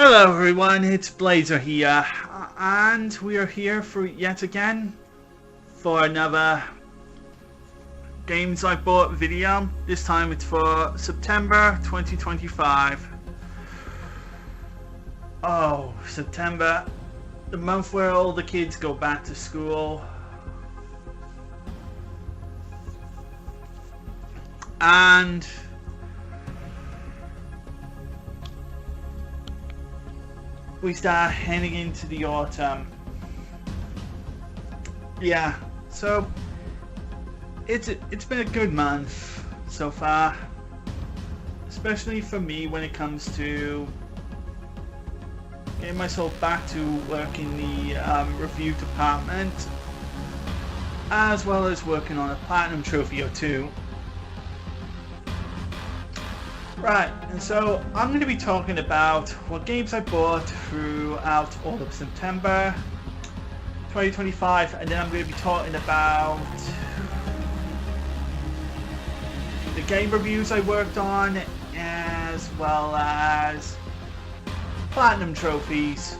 Hello everyone, it's Blazer here, and we are here for yet again for another Games I Bought video. This time it's for September 2025. Oh, September, the month where all the kids go back to school. And we start heading into the autumn. Yeah, so it's been a good month so far, especially for me when it comes to getting myself back to work in the review department, as well as working on a platinum trophy or two. Right, and so I'm going to be talking about what games I bought throughout all of September 2025, and then I'm going to be talking about the game reviews I worked on, as well as platinum trophies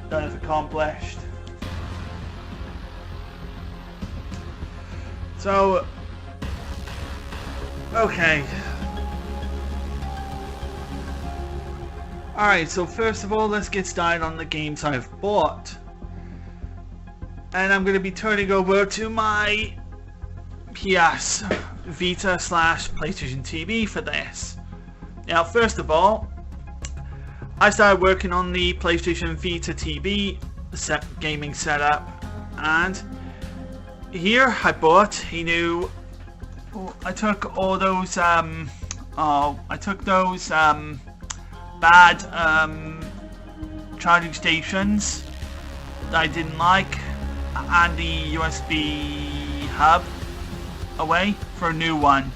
that I've accomplished. So, okay. Alright, so first of all, let's get started on the games I've bought. And I'm going to be turning over to my PS Vita / PlayStation TV for this. Now, first of all, I started working on the PlayStation Vita TV gaming setup. And here I bought a new... I took all those... bad charging stations that I didn't like and the USB hub away for a new one.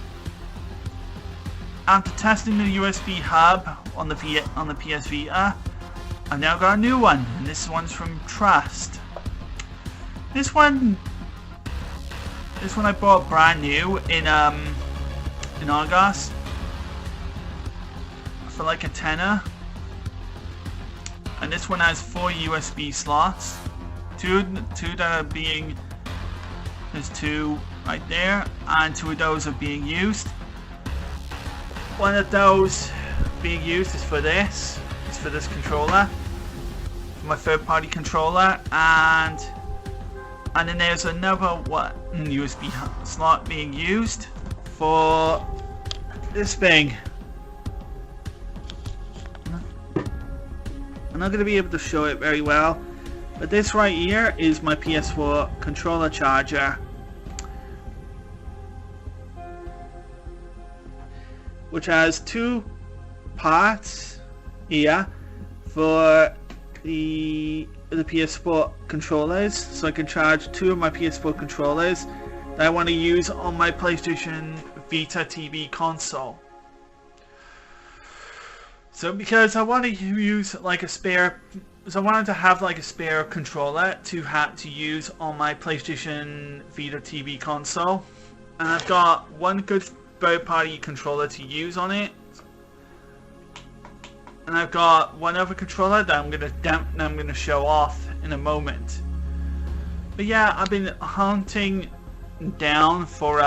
After testing the USB hub on the PS Vita, I've now got a new one, and this one's from Trust. This one I bought brand new in August for like a tenner, and this one has 4 USB slots, two that are being, there's 2 right there, and 2 of those are being used. One of those being used is for this controller, for my third-party controller, and then there's another one USB slot being used for this thing. I'm not going to be able to show it very well, but this right here is my PS4 controller charger, which has 2 parts here for the PS4 controllers, so I can charge 2 of my PS4 controllers that I want to use on my PlayStation Vita TV console. So because I want to use like a spare, so I wanted to have like a spare controller to use on my PlayStation Vita TV console, and I've got one good third-party controller to use on it, and I've got one other controller that I'm gonna show off in a moment. But yeah, I've been hunting down for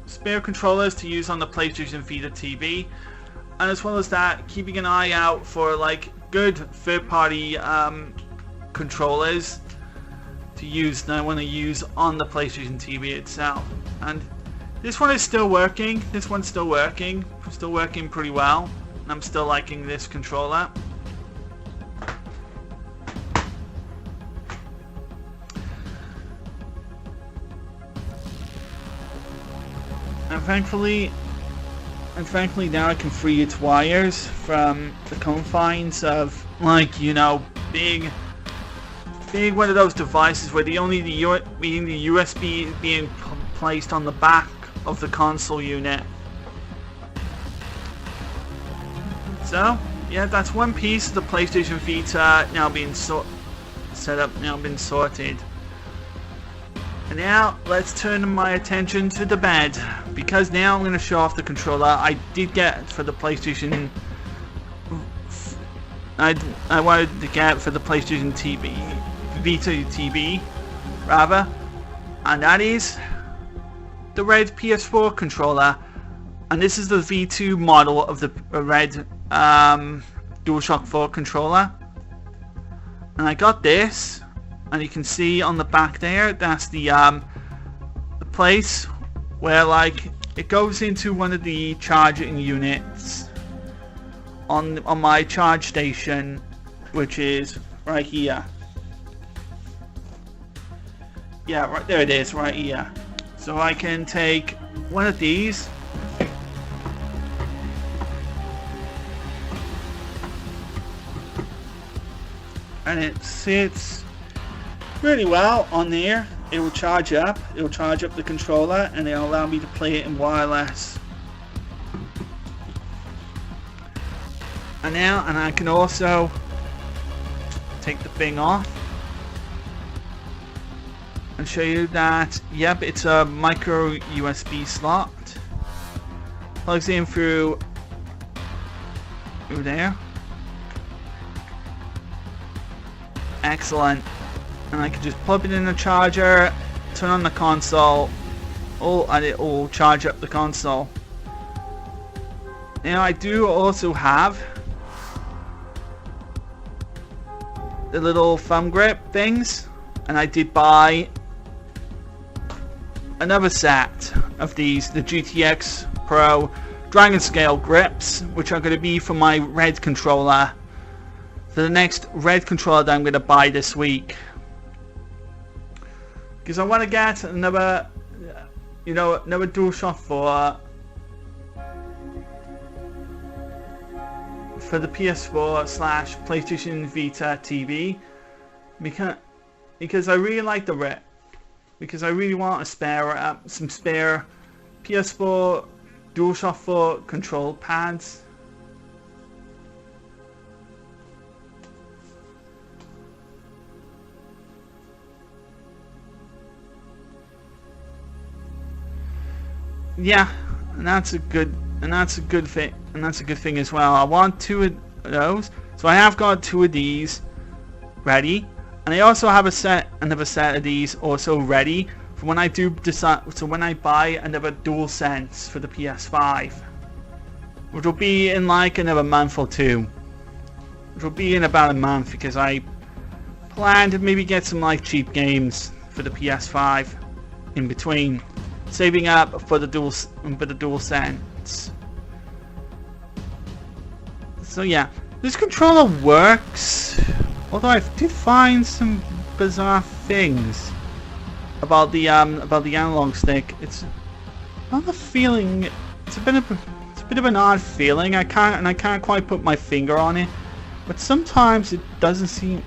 spare controllers to use on the PlayStation Vita TV. And as well as that, keeping an eye out for like good third-party controllers to use that I want to use on the PlayStation TV itself. And this one is still working. This one's still working pretty well. And I'm still liking this controller. And thankfully now I can free its wires from the confines of, like, you know, being one of those devices where the USB being placed on the back of the console unit. So yeah, that's one piece of the PlayStation Vita now being been sorted. And now let's turn my attention to the bed, because now I'm going to show off the controller I did get for the PlayStation I wanted to get for the PlayStation TV, Vita TV, rather, and that is the red PS4 controller, and this is the V2 model of the red DualShock 4 controller. And I got this, and you can see on the back there, that's the place where like it goes into one of the charging units on my charge station, which is right here. Yeah, right there it is, right here. So I can take one of these, and it sits really well on there. It will charge up. It will charge up the controller, and it'll allow me to play it in wireless. And I can also take the thing off and show you that. Yep, it's a micro USB slot. Plugs in through there. Excellent. And I can just plug it in the charger, turn on the console, and it will charge up the console. Now I do also have the little thumb grip things, and I did buy another set of these, the GTX Pro Dragon Scale grips, which are going to be for my red controller, for the next red controller that I'm going to buy this week. Because I want to get another, another DualShock 4 for the PS4 / PlayStation Vita TV, because I really like the red, because I really want some spare PS4 DualShock 4 control pads. Yeah, and that's a good thing as well. I want 2 of those, so I have got 2 of these ready, and I also have another set of these also ready for when I do decide. So when I buy another DualSense for the PS5, which will be in like another month or 2, which will be in about a month, because I plan to maybe get some like cheap games for the PS5 in between, saving up for the DualSense. So yeah, this controller works, although I did find some bizarre things about the analog stick. It's not a feeling. It's a bit of an odd feeling. I can't quite put my finger on it, but sometimes it doesn't seem.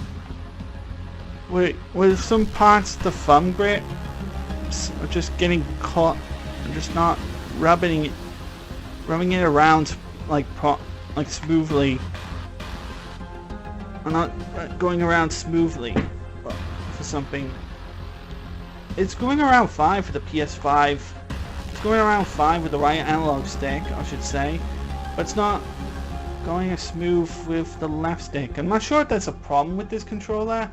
With some parts, the thumb grip are just getting caught. I'm just not rubbing it around like smoothly. I'm not going around smoothly for something. It's going around fine for the PS5. It's going around fine with the right analog stick, I should say, but it's not going as smooth with the left stick. I'm not sure if that's a problem with this controller,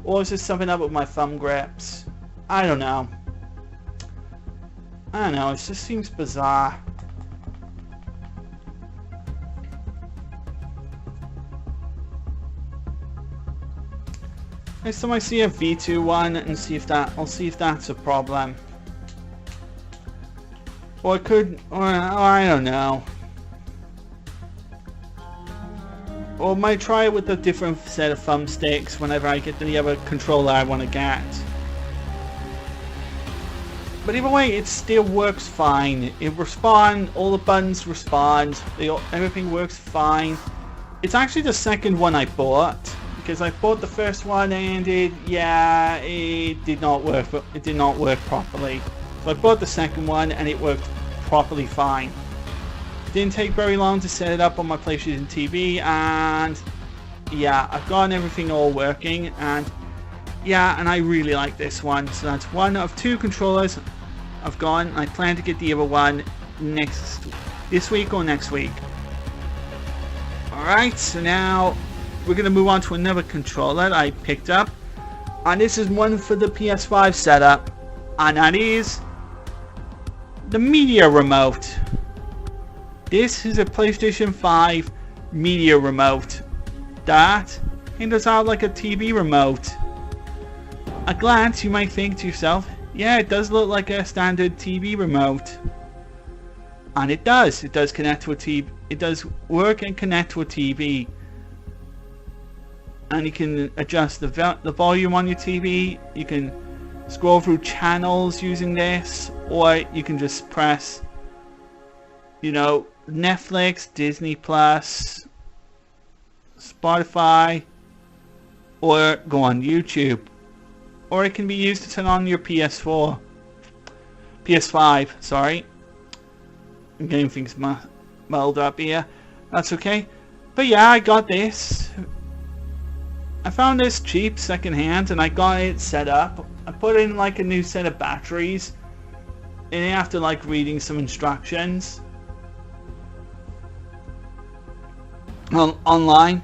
or is this something up with my thumb grips. I don't know. It just seems bizarre. Next time I see a V2 one, and I'll see if that's a problem. Or it could, or I don't know. Or I might try it with a different set of thumbsticks whenever I get the other controller I want to get. But either way, it still works fine. It responds, all the buttons respond, everything works fine. It's actually the second one I bought, because I bought the first one and it did not work, but it did not work properly. So I bought the second one and it worked properly fine. It didn't take very long to set it up on my PlayStation TV, and yeah, I've gotten everything all working, and yeah, and I really like this one. So that's one of 2 controllers I've gotten. I plan to get the other one this week or next week. Alright, so now we're going to move on to another controller that I picked up. And this is one for the PS5 setup. And that is the media remote. This is a PlayStation 5 media remote that does out like a TV remote. At a glance, you might think to yourself, yeah, it does look like a standard TV remote. And it does. It does connect to a TV. It does work and connect to a TV. And you can adjust the volume on your TV. You can scroll through channels using this, or you can just press, you know, Netflix, Disney Plus, Spotify, or go on YouTube. Or it can be used to turn on your PS5, sorry. I'm getting things muddled up here. That's okay. But yeah, I got this. I found this cheap secondhand and I got it set up. I put in like a new set of batteries. And after like reading some instructions online.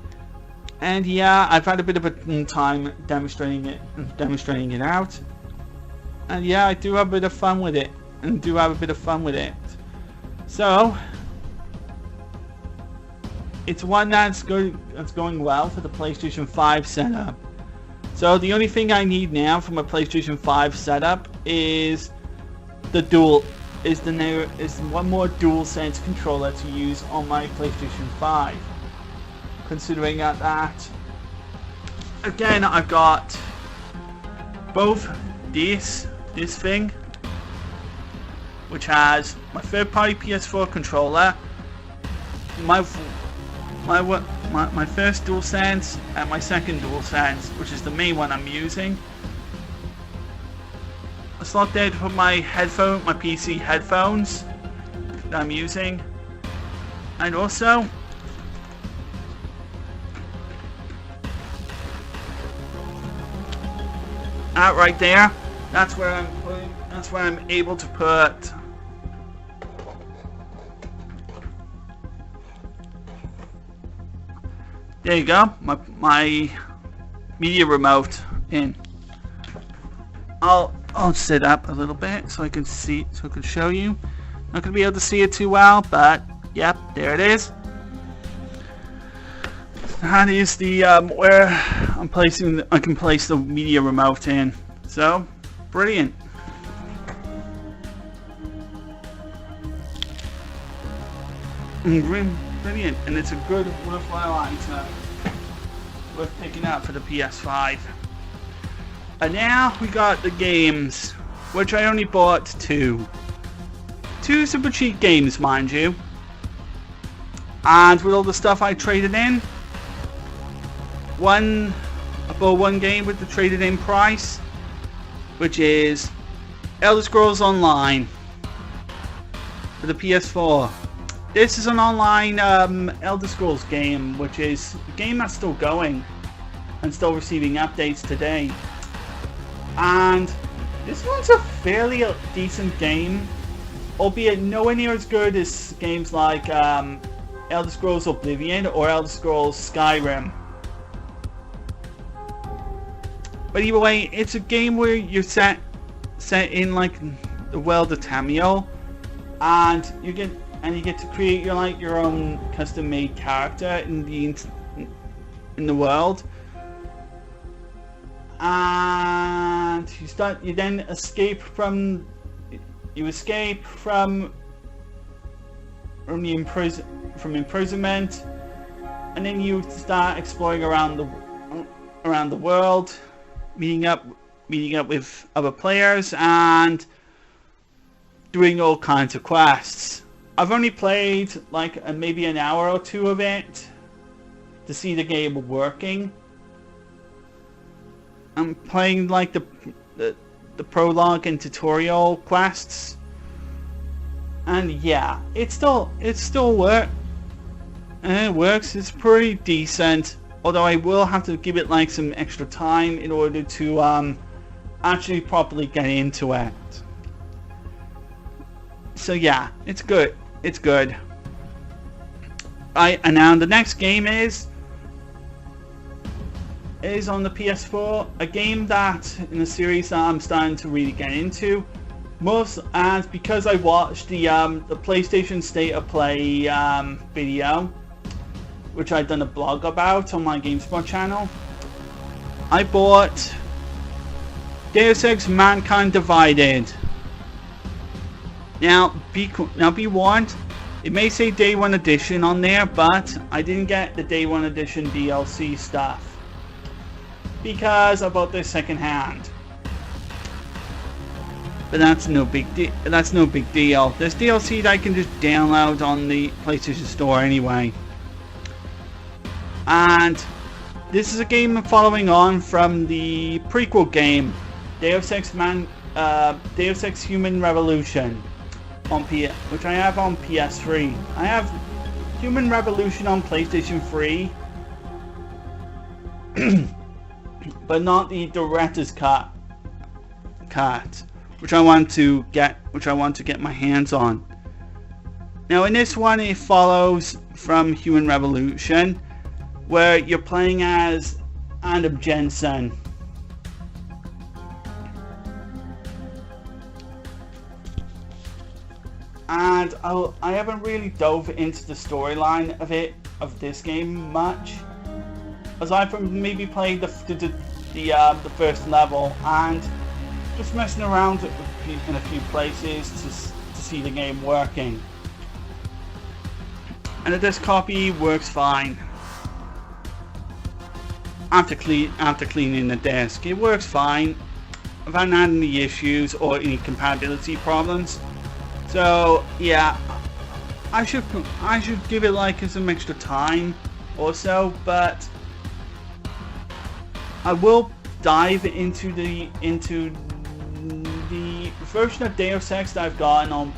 And yeah, I've had a bit of a time demonstrating it out. And yeah, I do have a bit of fun with it. So it's one that's going well for the PlayStation 5 setup. So the only thing I need now from a PlayStation 5 setup is one more DualSense controller to use on my PlayStation 5. Considering that again, I've got both this thing, which has my third-party PS4 controller, my first DualSense, and my second DualSense, which is the main one I'm using. A slot there to put my PC headphones that I'm using, and also out right there. That's where I'm able to put there you go, my media remote in. I'll sit up a little bit so I can see, so I can show you. Not gonna be able to see it too well, but yep, there it is. That is the where I can place the media remote in. So brilliant. Brilliant, and it's a good worthwhile item worth picking up for the PS5. And now we got the games, which I only bought two super cheap games, mind you. And with all the stuff I traded in, I bought one game with the traded in price, which is Elder Scrolls Online for the PS4. This is an online Elder Scrolls game, which is a game that's still going and still receiving updates today. And this one's a fairly decent game, albeit nowhere near as good as games like Elder Scrolls Oblivion or Elder Scrolls Skyrim. But either way, it's a game where you're set in like the world of Tamriel, and you get to create your own custom-made character in the world, and you then escape from imprisonment, and then you start exploring around the world, meeting up with other players and doing all kinds of quests. I've only played like maybe an hour or two of it to see the game working. I'm playing like the prologue and tutorial quests, and yeah, it still works. It works. It's pretty decent. Although I will have to give it like some extra time in order to actually properly get into it. So yeah, it's good. It's good. And now the next game is is on the PS4, a game that in a series that I'm starting to really get into. Most as because I watched the PlayStation State of Play video, which I've done a blog about on my GameSpot channel. I bought Deus Ex Mankind Divided. Now be warned, it may say Day 1 Edition on there, but I didn't get the Day 1 Edition DLC stuff because I bought this second hand. But that's no big deal. There's DLC that I can just download on the PlayStation Store anyway. And this is a game following on from the prequel game, Deus Ex Human Revolution, which I have on PS3. I have Human Revolution on PlayStation 3, but not the director's cut, which I want to get my hands on. Now in this one, it follows from Human Revolution, where you're playing as Adam Jensen. And I haven't really dove into the storyline of this game much, aside from maybe playing the first level and just messing around in a few places to see the game working. And this copy works fine. After cleaning the disc, it works fine. I haven't had any issues or any compatibility problems. So yeah, I should give it like some extra time or so, but I will dive into the version of Deus Ex that I've gotten on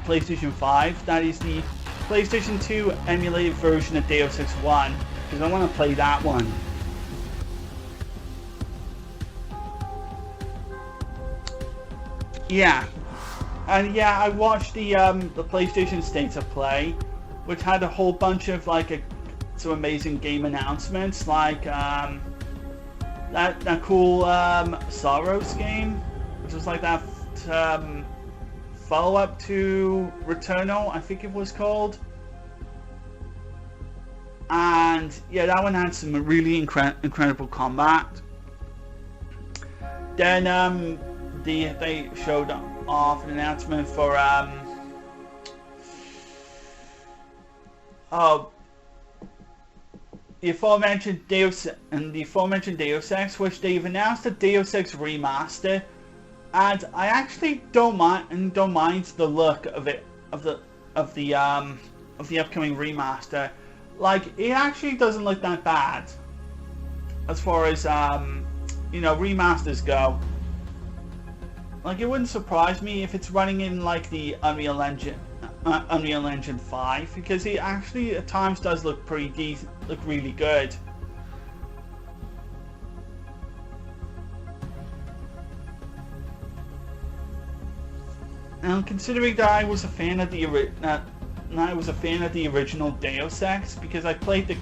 PlayStation 5. That is the PlayStation 2 emulated version of Deus Ex 1, because I want to play that one. Yeah, and yeah, I watched the PlayStation State of Play, which had a whole bunch of some amazing game announcements, like that cool Sorrows game, which was like that follow-up to Returnal, I think it was called. And yeah, that one had some really incredible combat. Then they showed off an announcement for the aforementioned Deus Ex, which they've announced a Deus Ex remaster, and I actually don't mind the look of it, of the upcoming remaster. Like, it actually doesn't look that bad as far as remasters go. Like, it wouldn't surprise me if it's running in like the Unreal Engine 5, because it actually at times does look pretty decent, look really good. Now, considering that I was a fan of the original Deus Ex, because I played the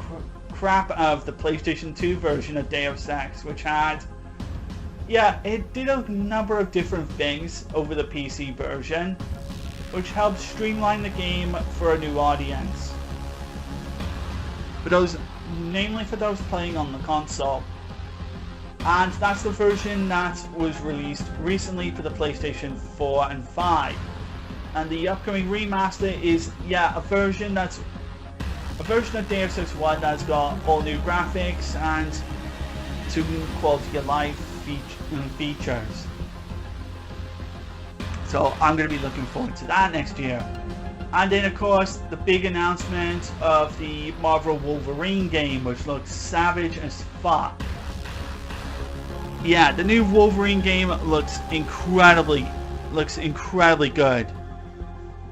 crap out of the PlayStation 2 version of Deus Ex, which had, yeah, it did a number of different things over the PC version, which helped streamline the game for a new audience. Namely for those playing on the console. And that's the version that was released recently for the PlayStation 4 and 5. And the upcoming remaster is, yeah, a version of Deus Ex 1 that's got all new graphics and two quality of life features. So I'm going to be looking forward to that next year. And then of course the big announcement of the Marvel Wolverine game, which looks savage as fuck. Yeah, the new Wolverine game looks incredibly good.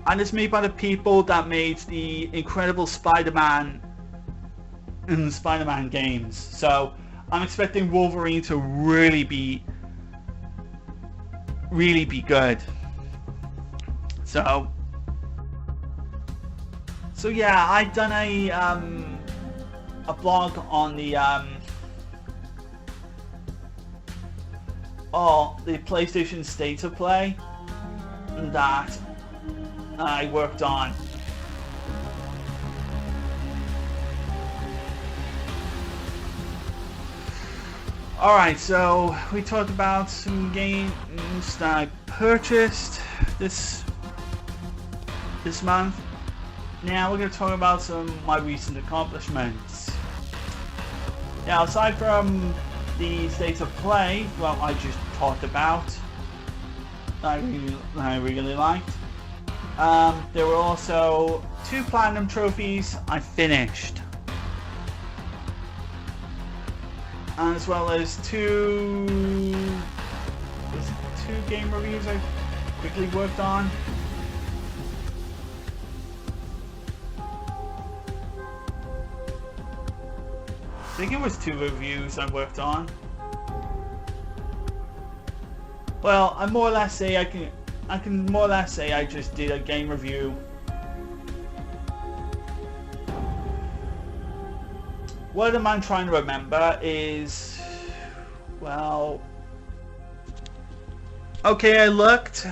And it's made by the people that made the incredible Spider-Man games. So I'm expecting Wolverine to really be good. So yeah, I've done a blog on the all the PlayStation State of Play that I worked on. Alright, so we talked about some games that I purchased this month. Now we're going to talk about some of my recent accomplishments. Now, aside from the State of Play, well, I just talked about, I really liked. There were also 2 Platinum trophies I finished, as well as 2 game reviews I quickly worked on. I think it was 2 reviews I worked on. Well, I more or less say I can more or less say I just did a game review. What I'm trying to remember is, well, okay, I looked.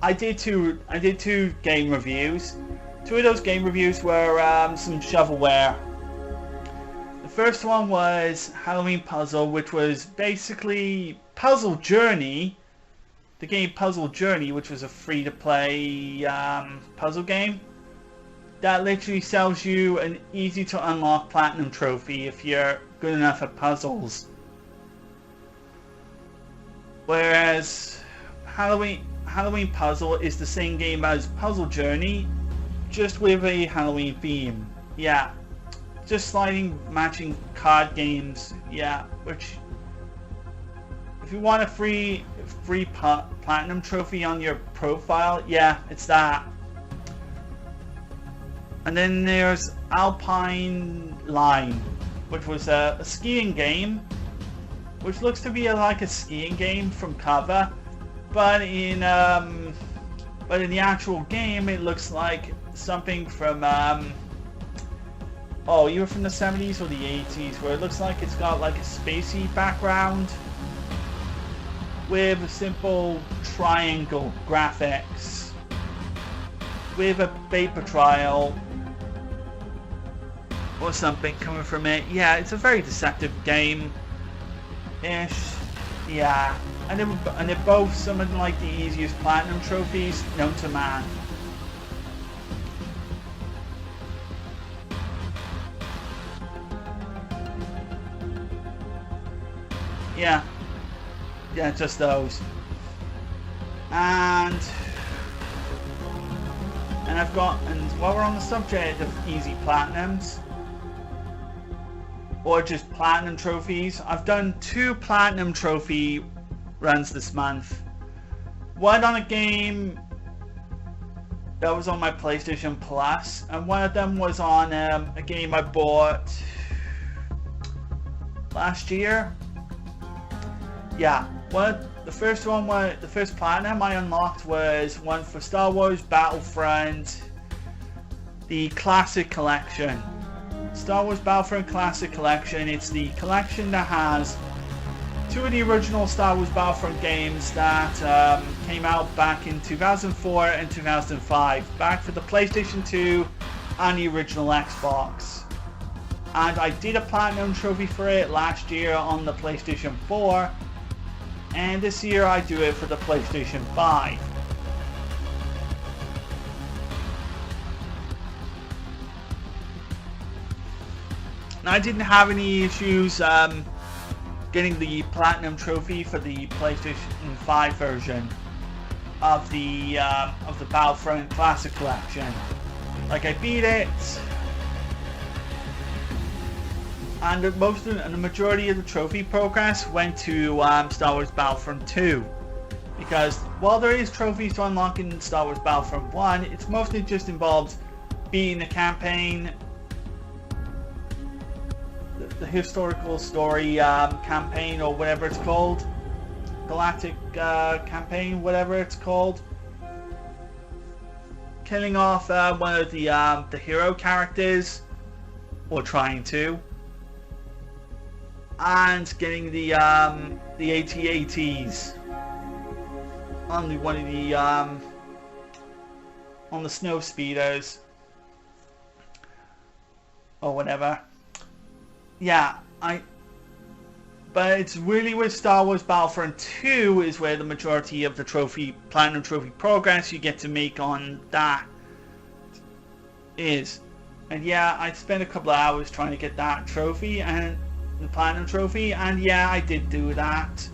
I did two game reviews. 2 of those game reviews were some shovelware. The first one was Halloween Puzzle, which was basically Puzzle Journey. The game Puzzle Journey, which was a free-to-play puzzle game that literally sells you an easy-to-unlock platinum trophy if you're good enough at puzzles. Whereas Halloween Puzzle is the same game as Puzzle Journey, just with a Halloween theme. Yeah, just sliding matching card games. Yeah, which if you want a free platinum trophy on your profile, yeah, it's that. And then there's Alpine, which was a skiing game, which looks to be like a skiing game from cover, but in the actual game it looks like something from either from the 70s or the 80s, where it looks like it's got like a spacey background with a simple triangle graphics with a vapor trail or something coming from it. Yeah, it's a very deceptive game ish. Yeah, and they're both some of like the easiest platinum trophies known to man. Yeah, just those. And while we're on the subject of easy platinums, or just platinum trophies, I've done 2 platinum trophy runs this month. One on a game that was on my PlayStation Plus, and one of them was on a game I bought last year. Yeah, the first platinum I unlocked was one for Star Wars Battlefront, the Classic Collection. Star Wars Battlefront Classic Collection. It's the collection that has 2 of the original Star Wars Battlefront games that came out back in 2004 and 2005, back for the PlayStation 2 and the original Xbox. And I did a platinum trophy for it last year on the PlayStation 4, and this year I do it for the PlayStation 5. I didn't have any issues getting the platinum trophy for the PlayStation 5 version of the Battlefront Classic Collection. Like, I beat it, and the majority of the trophy progress went to Star Wars Battlefront 2, because while there is trophies to unlock in Star Wars Battlefront 1, it's mostly just involves beating the campaign, the historical story campaign, or whatever it's called, galactic campaign, whatever it's called, killing off one of the hero characters, or trying to. and getting the AT-ATs on one of the on the snow speeders or whatever. Yeah, but it's really with Star Wars Battlefront 2 is where the majority of the platinum trophy progress you get to make on that is. And yeah, I spent a couple of hours trying to get that trophy, and the platinum trophy, and yeah, I did do that.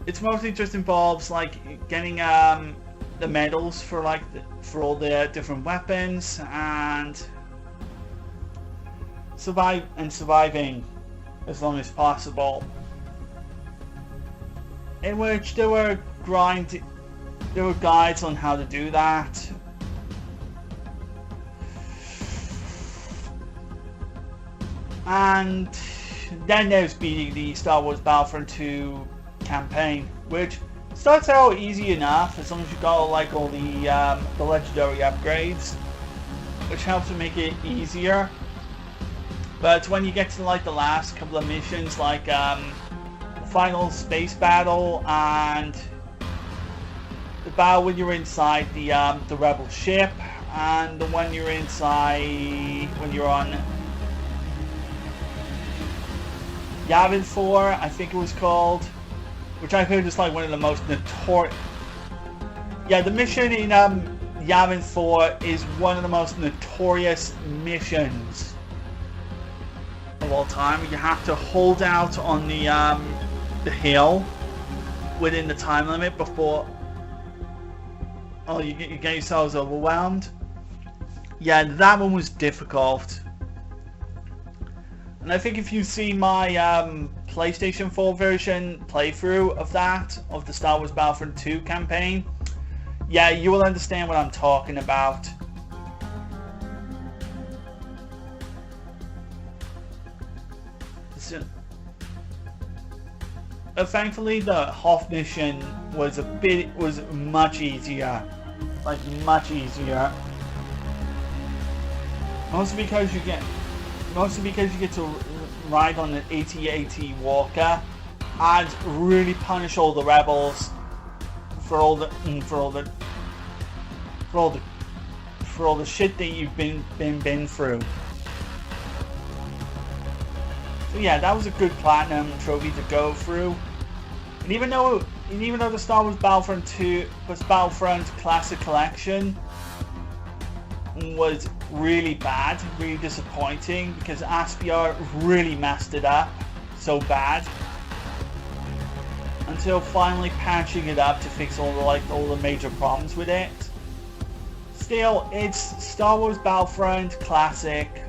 It's mostly just involves like getting the medals for for all the different weapons and surviving as long as possible. In which there were guides on how to do that. And then there's beating the Star Wars Battlefront 2 campaign, which starts out easy enough as long as you got like all the legendary upgrades, which helps to make it easier. But when you get to like the last couple of missions, like the final space battle and the battle when you're inside the rebel ship, and the one you're inside when you're on Yavin 4, I think it was called, which I heard is like one of the most notorious. Yeah, the mission in Yavin 4 is one of the most notorious missions of all time. You have to hold out on the hill within the time limit before you get yourselves overwhelmed. Yeah, that one was difficult. And I think if you see my PlayStation 4 version playthrough of the Star Wars Battlefront 2 campaign, yeah, you will understand what I'm talking about. Thankfully, the Hoth mission was much easier, like much easier. Mostly because you get to ride on an AT-AT walker and really punish all the rebels for all the shit that you've been through. So yeah, that was a good platinum trophy to go through. And even though the Star Wars Battlefront Classic Collection was really bad, really disappointing, because Aspia really messed it up so bad, until finally patching it up to fix all the major problems with it. Still, it's Star Wars Battlefront Classic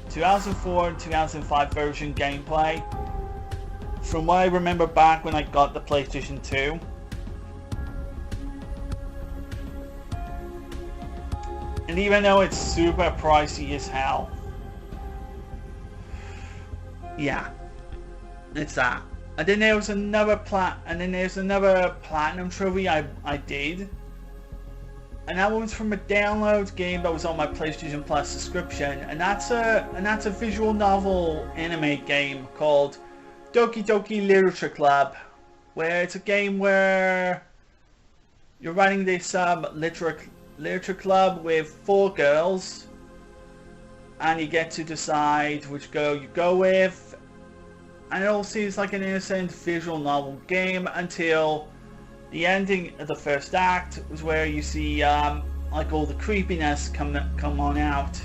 2004 and 2005 version gameplay from what I remember back when I got the PlayStation 2. And even though it's super pricey as hell, yeah, it's that. And then there's another platinum trophy I did, and that one was from a download game that was on my PlayStation Plus subscription, and that's a visual novel anime game called Doki Doki Literature Club, where it's a game where you're running this literature club with 4 girls, and you get to decide which girl you go with. And it all seems like an innocent visual novel game until the ending of the first act, was where you see like all the creepiness come on out.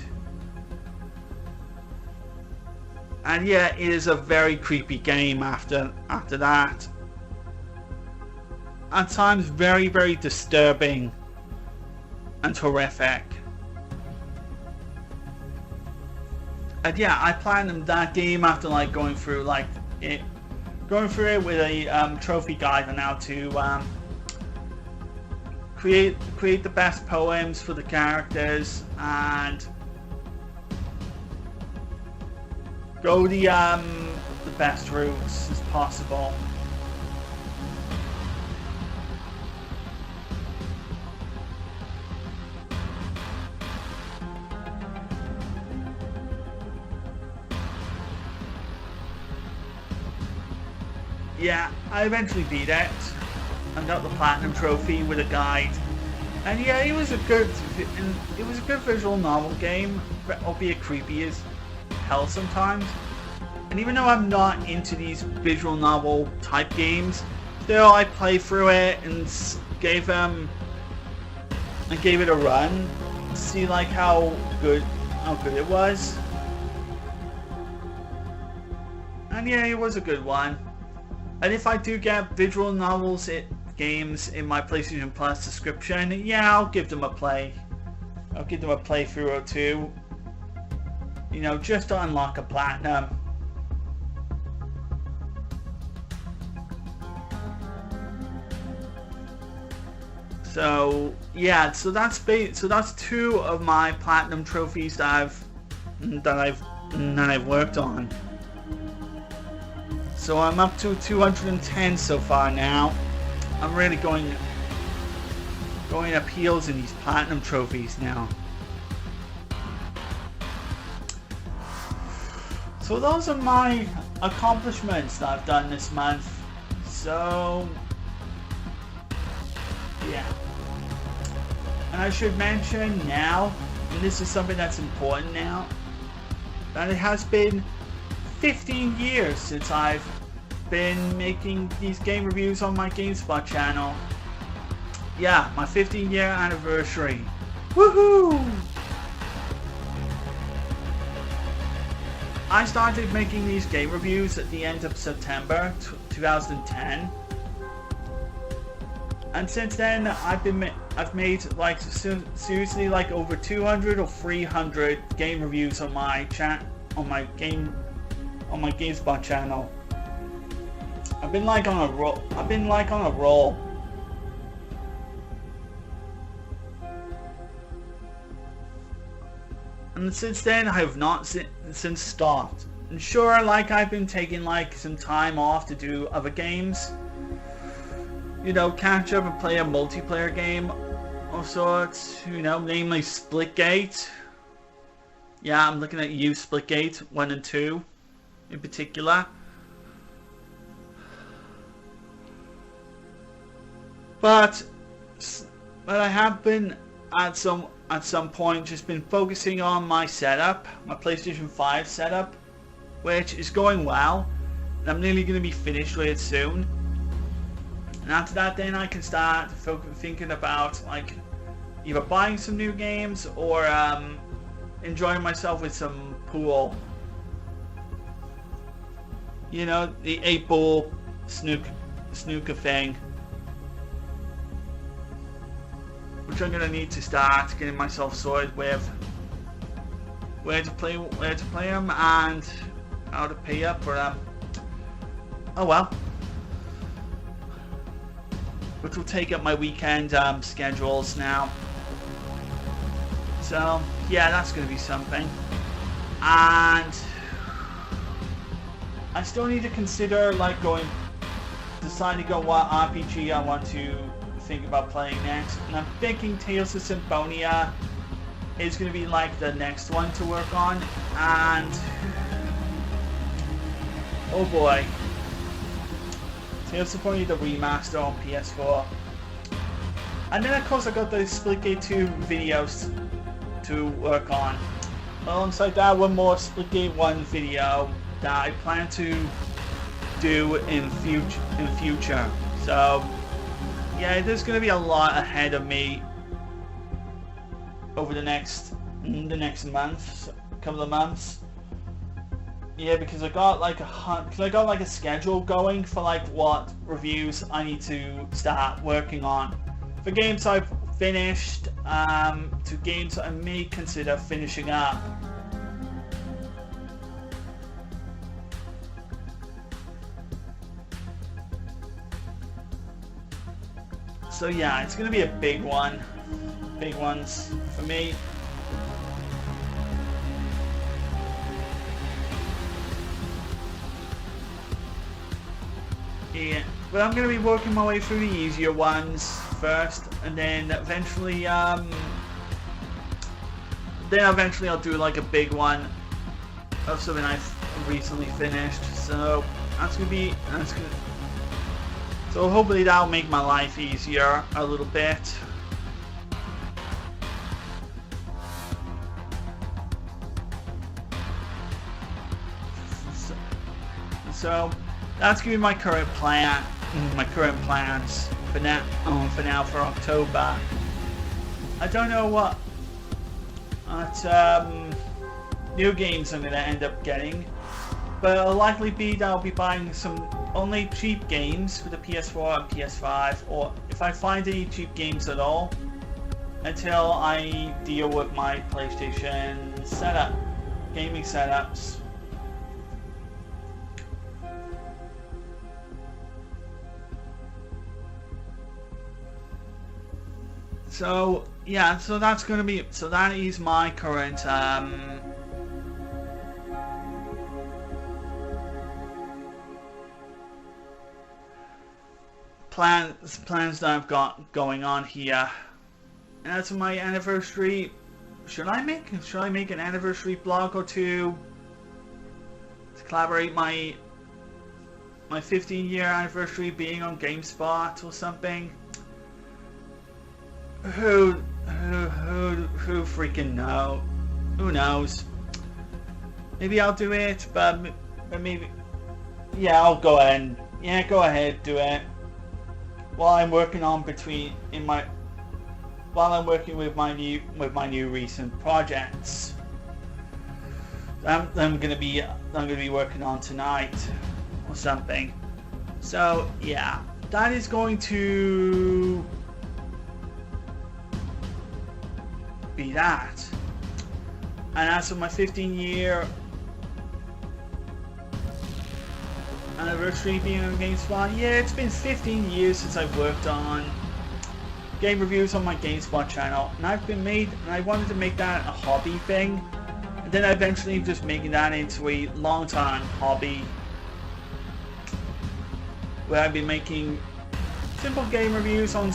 And yeah, it is a very creepy game after that. At times very, very disturbing and horrific. And yeah, I platinumed that game after like going through it with a trophy guide on how to create the best poems for the characters and go the best routes as possible. yeah, I eventually beat it. I got the platinum trophy with a guide. And yeah, it was a good visual novel game, albeit creepy as hell sometimes. And even though I'm not into these visual novel type games, still I played through it and gave it a run to see like how good it was. And yeah, it was a good one. And if I do get visual novels games in my PlayStation Plus subscription, yeah, I'll give them a play. I'll give them a playthrough or two. You know, just to unlock a platinum. So yeah, so that's two of my platinum trophies that I've worked on. So I'm up to 210 so far now. I'm really going up heels in these platinum trophies now. So those are my accomplishments that I've done this month. So yeah. And I should mention now, and this is something that's important now, that it has been 15 years since I've been making these game reviews on my GameSpot channel. Yeah, my 15-year anniversary. Woohoo! I started making these game reviews at the end of September 2010. And since then, I've made like seriously like over 200 or 300 game reviews on my GameSpot channel. I've been like on a roll. And since then, I have not since stopped. And sure, like I've been taking like some time off to do other games. You know, catch up and play a multiplayer game of sorts, you know, namely Splitgate. Yeah, I'm looking at you, Splitgate 1 and 2 in particular. But I have been at some point just been focusing on my setup, my PlayStation 5 setup, which is going well, and I'm nearly going to be finished with it soon. And after that, then I can start thinking about like either buying some new games or enjoying myself with some pool. You know, the 8-ball snooker thing, which I'm gonna need to start getting myself sorted with. Where to play them and how to pay up for them. Oh well. Which will take up my weekend schedules now. So yeah, that's going to be something. And I still need to consider like deciding on what RPG I want to think about playing next. And I'm thinking Tales of Symphonia is going to be like the next one to work on. And oh boy. Tales of Symphonia the remaster on PS4. And then of course I got the Splitgate 2 videos to work on. Alongside that, one more Splitgate 1 video that I plan to do in future. So yeah, there's gonna be a lot ahead of me over the next month, couple of months. Yeah, because I got like a schedule going for like what reviews I need to start working on. For games I've finished, to games I may consider finishing up. So yeah, it's gonna be a big one. Big ones for me. Yeah, but I'm going to be working my way through the easier ones first, and then eventually I'll do like a big one of something I've recently finished. So that's gonna So hopefully that'll make my life easier a little bit. So that's gonna be my current plan, my current plans for now for October. I don't know what new games I'm gonna end up getting, but it'll likely be that I'll be buying some only cheap games for the PS4 and PS5, or if I find any cheap games at all, until I deal with my PlayStation setup, gaming setups. So yeah, so that's gonna be, so that is my current plans that I've got going on here. And that's my anniversary. Should I make an anniversary blog or two to collaborate my 15-year anniversary being on GameSpot or something? Who freaking know? Who knows? Maybe I'll do it, but maybe, yeah, I'll go ahead. Yeah, go ahead, do it. While I'm working with my new recent projects, I'm gonna be working on tonight or something. So yeah, that is going to be that. And as for my 15-year anniversary being on GameSpot, yeah, it's been 15 years since I've worked on game reviews on my GameSpot channel, and I wanted to make that a hobby thing, and then eventually just making that into a long-time hobby, where I've been making simple game reviews on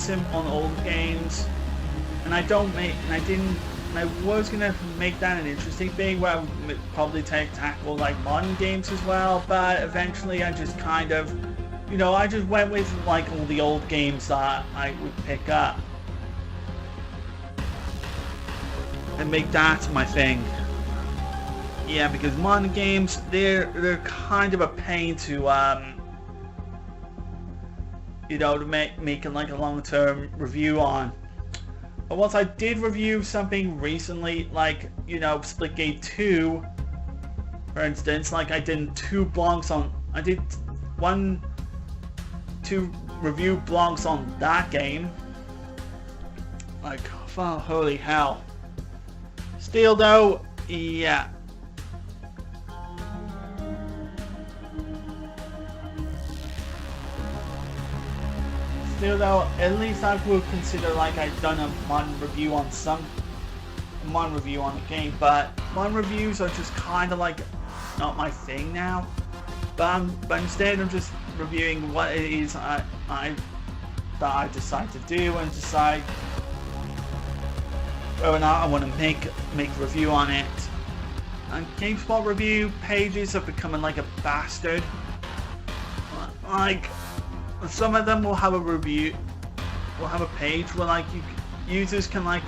old games, and I was gonna make that an interesting thing where I would probably tackle like modern games as well, but eventually I just kind of, I just went with like all the old games that I would pick up and make that my thing. Yeah, because modern games, they're kind of a pain to to make like a long-term review on. But once I did review something recently, like, Splitgate 2, for instance, like I did two review blogs on that game. Like, oh, holy hell. Still though, yeah. Still though, at least I would consider like I've done a modern review on a game, but modern reviews are just kind of like not my thing now. But instead I'm just reviewing what it is that I decide to do, and decide whether or not I want to make a review on it. And GameSpot review pages are becoming like a bastard. Like, some of them will have a page where like users can like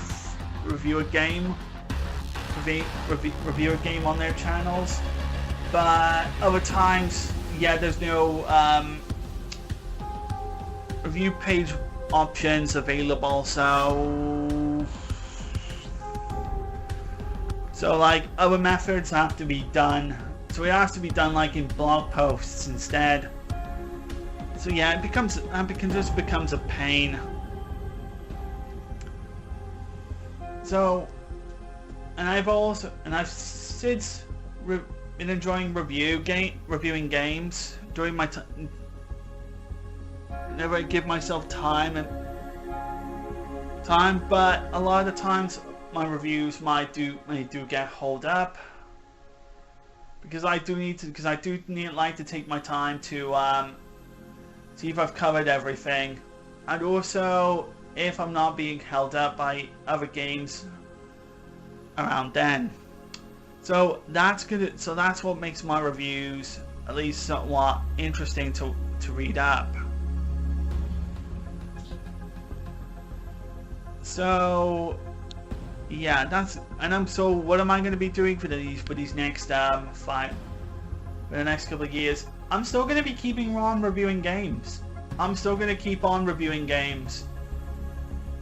review a game on their channels, but other times, yeah, there's no review page options available, so like other methods have to be done. So it has to be done like in blog posts instead. So yeah, it just becomes a pain. So, and I've since been enjoying reviewing games during my time. Never give myself time, but a lot of the times my reviews may do get hold up, because I do like to take my time to see if I've covered everything, and also if I'm not being held up by other games around then. So that's what makes my reviews at least somewhat interesting to read up. So yeah, so what am I going to be doing for these next for the next couple of years? I'm still going to be keeping on reviewing games. I'm still going to keep on reviewing games.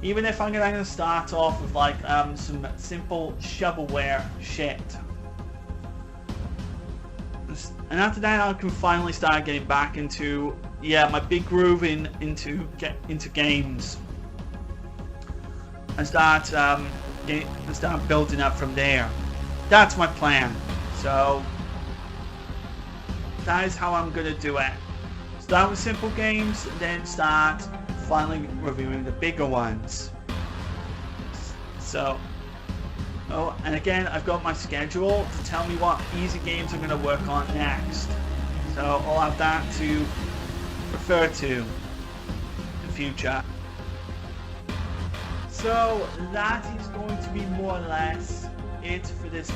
Even if I'm going to start off with like some simple shovelware shit. And after that I can finally start getting back into my big groove into games. And start building up from there. That's my plan. So that is how I'm gonna do it. Start with simple games, then start finally reviewing the bigger ones. So, and again, I've got my schedule to tell me what easy games I'm gonna work on next. So I'll have that to refer to in the future. So that is going to be more or less it for this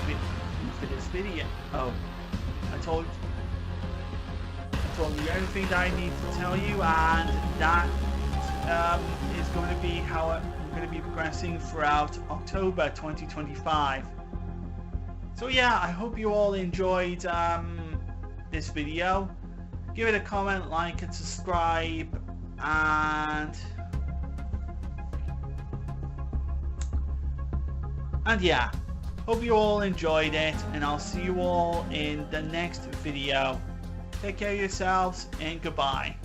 video. Oh, I told you everything that I need to tell you, and that is going to be how I'm going to be progressing throughout October 2025. So yeah, I hope you all enjoyed this video. Give it a comment, like, and subscribe, and yeah, hope you all enjoyed it, and I'll see you all in the next video. Take care of yourselves, and goodbye.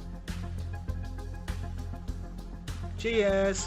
Cheers!